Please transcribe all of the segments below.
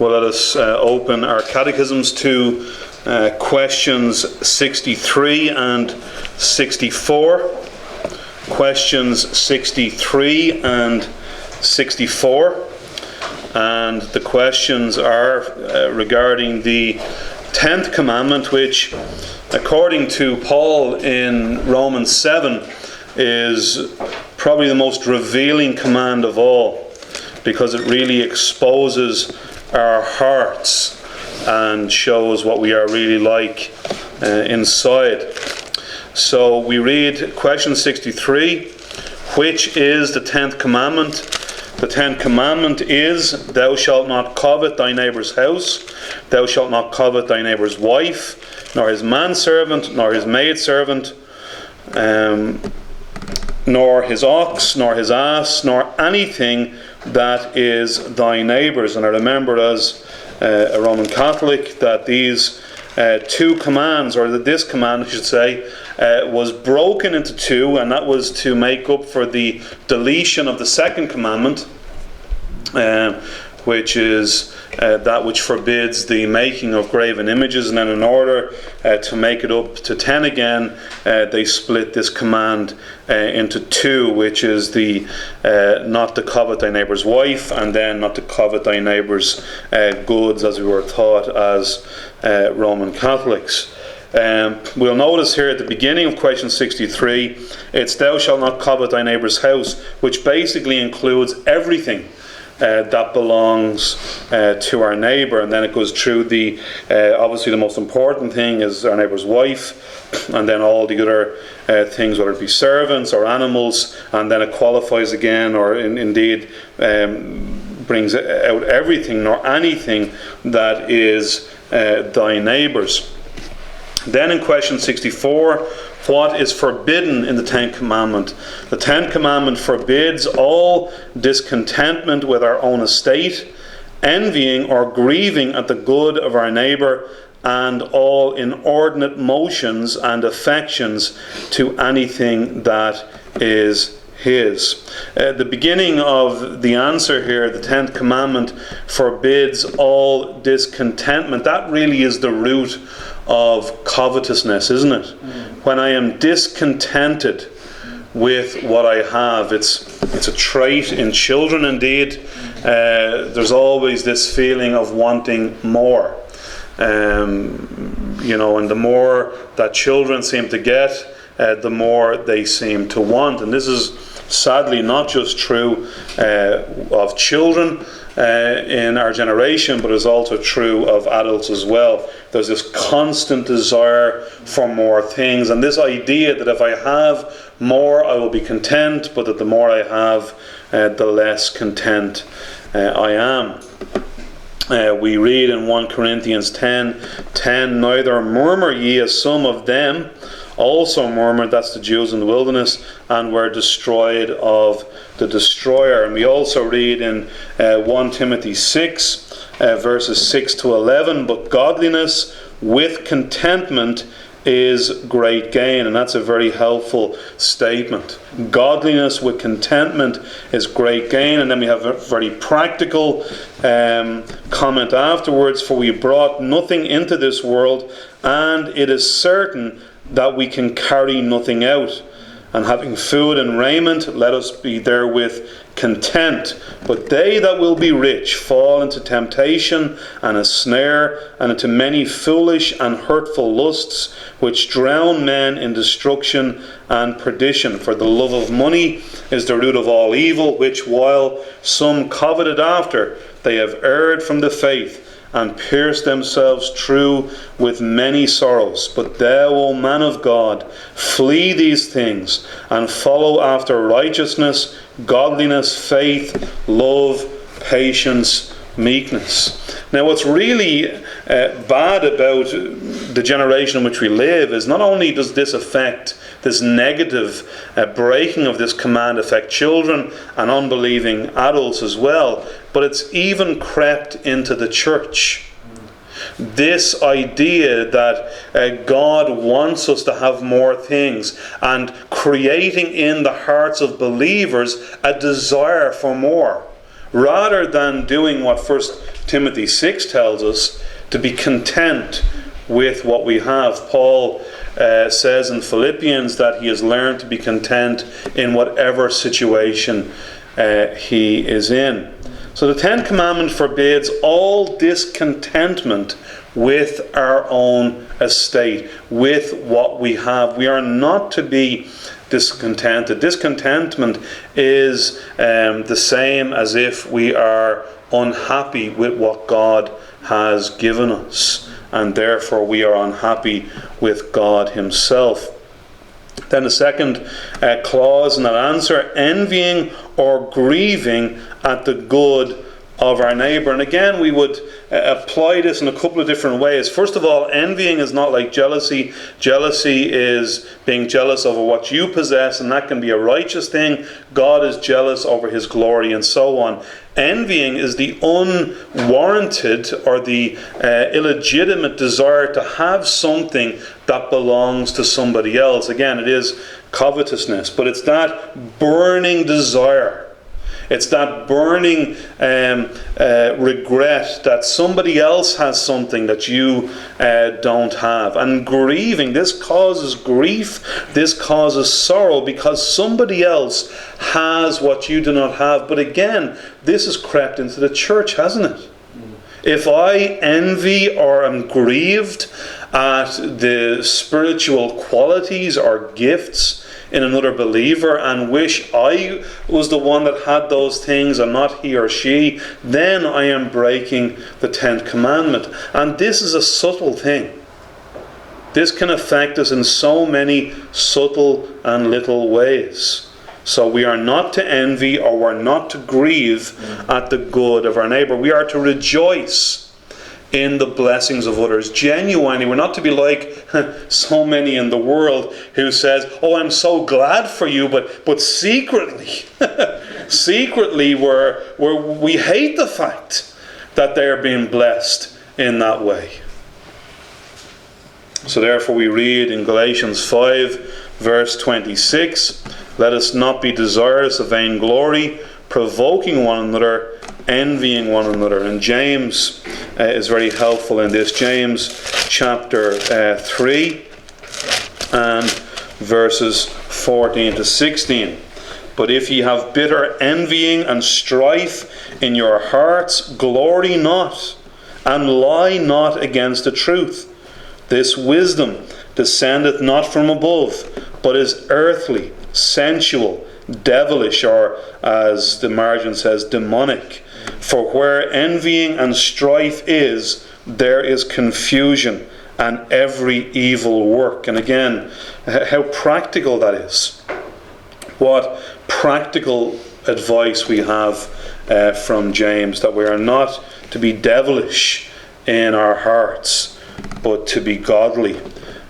Well, let us open our catechisms to questions 63 and 64. Questions 63 and 64. And the questions are regarding the 10th commandment, which, according to Paul in Romans 7, is probably the most revealing command of all, because it really exposes our hearts and shows what we are really like inside. So we read question 63, which is the 10th commandment. The 10th commandment is, thou shalt not covet thy neighbour's house, thou shalt not covet thy neighbour's wife, nor his manservant, nor his maidservant, nor his ox, nor his ass, nor anything that is thy neighbour's. And I remember as a Roman Catholic that these two commands, or that this command I should say, was broken into two, and that was to make up for the deletion of the second commandment, which is that which forbids the making of graven images. And then in order to make it up to 10 again, they split this command into two, which is the not to covet thy neighbour's wife, and then not to covet thy neighbour's goods, as we were taught as Roman Catholics. We'll notice here at the beginning of question 63, it's thou shalt not covet thy neighbour's house, which basically includes everything that belongs to our neighbour. And then it goes through the obviously the most important thing is our neighbour's wife, and then all the other things, whether it be servants or animals, and then it qualifies again, or indeed brings out everything nor anything that is thy neighbour's. Then in question 64, what is forbidden in the 10th commandment? The 10th commandment forbids all discontentment with our own estate, envying or grieving at the good of our neighbour, and all inordinate motions and affections to anything that is his. The beginning of the answer here, the 10th commandment forbids all discontentment. That really is the root of covetousness, isn't it? When I am discontented with what I have, it's a trait in children indeed. There's always this feeling of wanting more. And the more that children seem to get, the more they seem to want. And this is sadly not just true of children in our generation, but is also true of adults as well. There's this constant desire for more things, and this idea that if I have more I will be content, but that the more I have, the less content I am. We read in 1 Corinthians 10:10, neither murmur ye as some of them also murmured, that's the Jews in the wilderness, and were destroyed of the destroyer. And we also read in 1 Timothy 6, verses 6 to 11, but godliness with contentment is great gain. And that's a very helpful statement. Godliness with contentment is great gain. And then we have a very practical comment afterwards, for we brought nothing into this world, and it is certain that we can carry nothing out. And having food and raiment, let us be therewith content. But they that will be rich fall into temptation and a snare, and into many foolish and hurtful lusts, which drown men in destruction and perdition. For the love of money is the root of all evil, which while some coveted after, they have erred from the faith, and pierced themselves through with many sorrows. But thou, O man of God, flee these things, and follow after righteousness, godliness, faith, love, patience, meekness. Now, what's really bad about the generation in which we live is not only does this affect, this negative breaking of this command affect children and unbelieving adults as well, but it's even crept into the church. This idea that God wants us to have more things, and creating in the hearts of believers a desire for more, rather than doing what 1 Timothy 6 tells us, to be content with what we have. Paul says in Philippians that he has learned to be content in whatever situation he is in. So the 10th commandment forbids all discontentment with our own estate, with what we have. We are not to be discontented. Discontentment is the same as if we are unhappy with what God has given us, and therefore we are unhappy with God himself. Then the second clause in that answer, envying or grieving at the good of our neighbour. And again, we would apply this in a couple of different ways. First of all, envying is not like jealousy. Jealousy is being jealous over what you possess, and that can be a righteous thing. God is jealous over his glory, and so on. Envying is the unwarranted or the illegitimate desire to have something that belongs to somebody else. Again, it is covetousness, but it's that burning desire. It's that burning regret that somebody else has something that you don't have. And grieving, this causes grief, this causes sorrow because somebody else has what you do not have. But again, this has crept into the church, hasn't it? If I envy or am grieved at the spiritual qualities or gifts in another believer and wish I was the one that had those things and not he or she, then I am breaking the 10th commandment. And this is a subtle thing. This can affect us in so many subtle and little ways. So we are not to envy or we're not to grieve at the good of our neighbour. We are to rejoice in the blessings of others. Genuinely, we're not to be like so many in the world who says, oh, I'm so glad for you, but secretly, secretly we hate the fact that they are being blessed in that way. So therefore we read in Galatians 5 verse 26, let us not be desirous of vainglory, provoking one another, envying one another. And James is very helpful in this. James chapter 3 and verses 14 to 16. But if ye have bitter envying and strife in your hearts, glory not, and lie not against the truth. This wisdom descendeth not from above, but is earthly, sensual, devilish, or as the margin says, demonic. For where envying and strife is, there is confusion and every evil work. And again, how practical that is. What practical advice we have from James, that we are not to be devilish in our hearts, but to be godly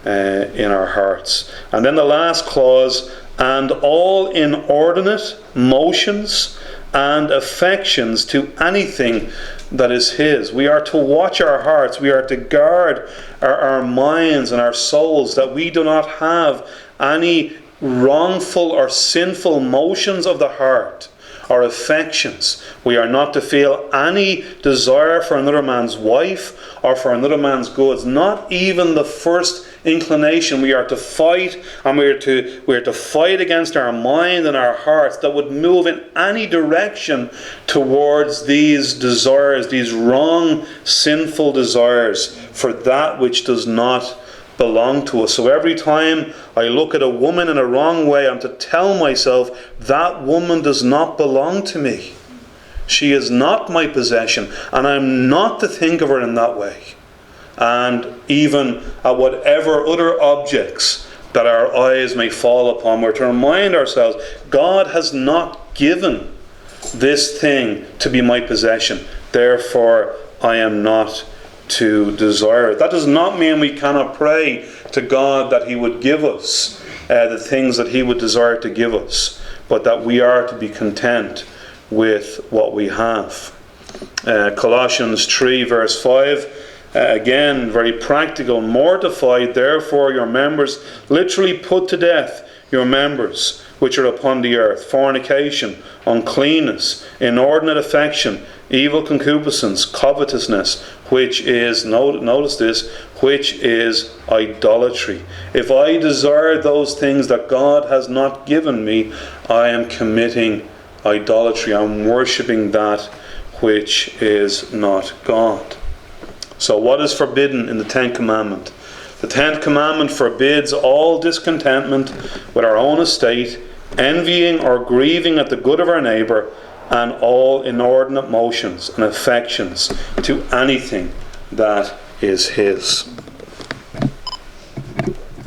in our hearts. And then the last clause, and all inordinate motions and affections to anything that is his. We are to watch our hearts. We are to guard our minds and our souls, that we do not have any wrongful or sinful motions of the heart or affections. We are not to feel any desire for another man's wife or for another man's goods, not even the first inclination. We are to fight, and we are to fight against our mind and our hearts that would move in any direction towards these desires, these wrong, sinful desires for that which does not belong to us. So every time I look at a woman in a wrong way, I'm to tell myself, that woman does not belong to me. She is not my possession, and I'm not to think of her in that way. And even at whatever other objects that our eyes may fall upon, we're to remind ourselves, God has not given this thing to be my possession. Therefore, I am not to desire it. That does not mean we cannot pray to God that he would give us the things that he would desire to give us, but that we are to be content with what we have. Colossians 3 verse 5, again very practical. Mortify therefore your members, literally put to death your members which are upon the earth: fornication, uncleanness, inordinate affection, evil concupiscence, covetousness, which is, notice this, which is idolatry. If I desire those things that God has not given me, I am committing idolatry. I'm worshipping that which is not God. So what is forbidden in the 10th commandment? The 10th commandment forbids all discontentment with our own estate, envying or grieving at the good of our neighbour, and all inordinate motions and affections to anything that is his.